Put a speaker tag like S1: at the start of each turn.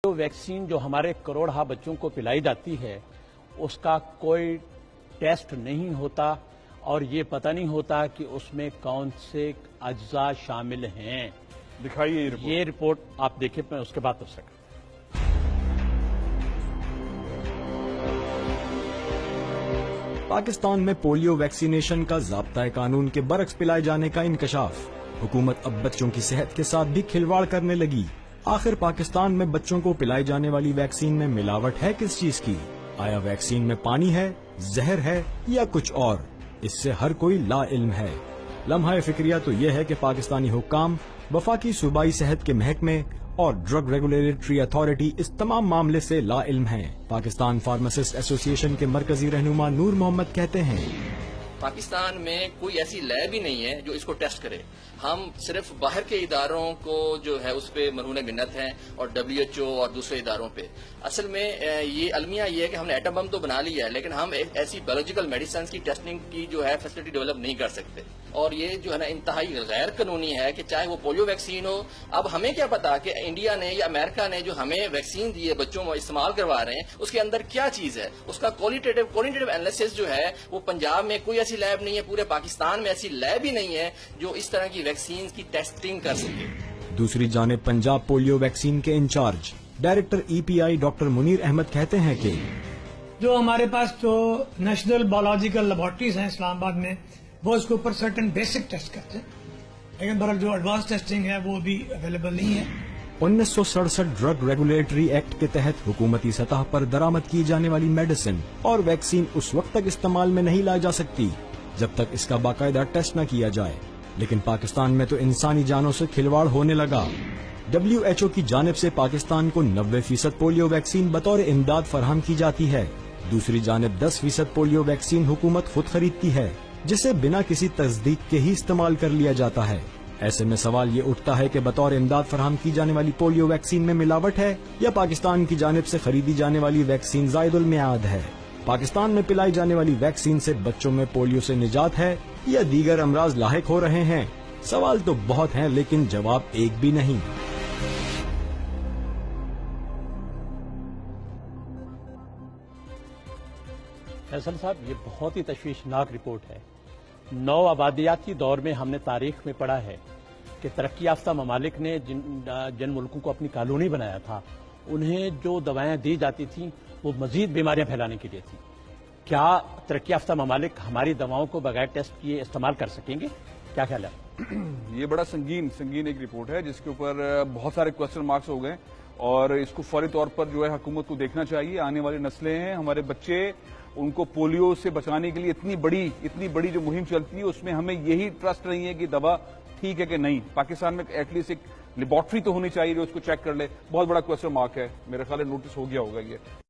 S1: जो वैक्सीन जो हमारे करोड़हा बच्चों को पिलाई जाती है उसका कोई टेस्ट नहीं होता और ये पता नहीं होता कि उसमें कौन से अज्जा शामिल हैं।
S2: दिखाइए
S1: ये रिपोर्ट आप देखिए, मैं उसके बाद कर सकता।
S3: पाकिस्तान में पोलियो वैक्सीनेशन का ज़ाब्ता कानून के बरक्स पिलाए जाने का इंकशाफ। हुकूमत अब बच्चों की सेहत के साथ भी खिलवाड़ करने लगी। आखिर पाकिस्तान में बच्चों को पिलाई जाने वाली वैक्सीन में मिलावट है किस चीज की? आया वैक्सीन में पानी है, जहर है या कुछ और? इससे हर कोई ला इल्म है। लम्हा फिक्रिया तो यह है कि पाकिस्तानी हुक्काम, वफाकी सूबाई सेहत के महकमे और ड्रग रेगुलेटरी अथॉरिटी इस तमाम मामले से ला इल्म हैं। पाकिस्तान फार्मासिस्ट एसोसिएशन के मरकजी रहनुमा नूर मोहम्मद कहते हैं,
S4: पाकिस्तान में कोई ऐसी लैब ही नहीं है जो इसको टेस्ट करे। हम सिर्फ बाहर के इदारों को जो है उस पे मरहून मिन्नत हैं और WHO और दूसरे इदारों पे। असल में ये अलमिया ये है कि हमने एटम बम तो बना लिया है, लेकिन हम ऐसी बायोलॉजिकल मेडिसिन की टेस्टिंग की जो है फैसिलिटी डेवलप नहीं कर सकते। और ये जो है ना इंतहाई गैर कानूनी है कि चाहे वो पोलियो वैक्सीन हो। अब हमें क्या पता कि इंडिया ने या अमेरिका ने जो हमें वैक्सीन दी है, बच्चों में इस्तेमाल करवा रहे हैं, उसके अंदर क्या चीज है। उसका क्वालिटेटिव एनालिसिस जो है वो पंजाब में कोई ऐसी लैब नहीं है, पूरे पाकिस्तान में ऐसी लैब ही नहीं है जो इस तरह की वैक्सीन की टेस्टिंग कर सके।
S3: दूसरी जानिब पंजाब पोलियो वैक्सीन के incharge director EPI doctor Munir Ahmad कहते हैं कि
S5: जो हमारे पास तो नेशनल बायोलॉजिकल लेबोरेटरीज हैं इस्लामाबाद में, वो इसके ऊपर सर्टेन बेसिक टेस्ट करते हैं, लेकिन बहरहाल जो एडवांस टेस्टिंग है वो भी अवेलेबल नहीं है।
S3: 1967 ड्रग रेगुलेटरी एक्ट के तहत हुकूमती सतह पर दरामद की जाने वाली मेडिसिन और वैक्सीन उस वक्त तक इस्तेमाल में नहीं लाई जा सकती जब तक इसका बाकायदा टेस्ट न किया जाए। लेकिन पाकिस्तान में तो इंसानी जानों से खिलवाड़ होने लगा। WHO की जानिब से पाकिस्तान को 90% पोलियो वैक्सीन बतौर इमदाद फराहम की जाती है। दूसरी जानिब 10% पोलियो वैक्सीन हुकूमत खुद खरीदती है, जिसे बिना किसी तस्दीक के ही इस्तेमाल कर लिया जाता है। ऐसे में सवाल ये उठता है कि बतौर इमदाद फराहम की जाने वाली पोलियो वैक्सीन में मिलावट है या पाकिस्तान की जानिब से खरीदी जाने वाली वैक्सीन ज़ायदुल मियाद है। पाकिस्तान में पिलाई जाने वाली वैक्सीन से बच्चों में पोलियो से निजात है या दीगर अमराज लाहिक हो रहे हैं? सवाल तो बहुत हैं, लेकिन जवाब एक भी नहीं।
S1: फैसल साहब, ये बहुत ही तशवीशनाक रिपोर्ट है। नौ आबादियाती दौर में हमने तारीख में पढ़ा है कि तरक्की याफ्ता ममालिक ने जिन मुल्कों को अपनी कॉलोनी बनाया था, उन्हें जो दवाएं दी जाती थीं वो मजीद बीमारियां फैलाने के लिए थी। क्या तरक्की याफ्ता ममालिक हमारी दवाओं को बगैर टेस्ट किए इस्तेमाल कर सकेंगे? क्या ख्याल है?
S2: ये बड़ा संगीन एक रिपोर्ट है जिसके ऊपर बहुत सारे क्वेश्चन मार्क्स हो गए और इसको फौरी तौर पर जो है हुकूमत को देखना चाहिए। आने वाली नस्लें हैं, हमारे बच्चे, उनको पोलियो से बचाने के लिए इतनी बड़ी जो मुहिम चलती है उसमें हमें यही ट्रस्ट नहीं है कि दवा ठीक है कि नहीं। पाकिस्तान में एटलीस्ट एक लेबोरेटरी तो होनी चाहिए जो उसको चेक कर ले। बहुत बड़ा क्वेश्चन मार्क है, मेरे ख्याल नोटिस हो गया होगा ये।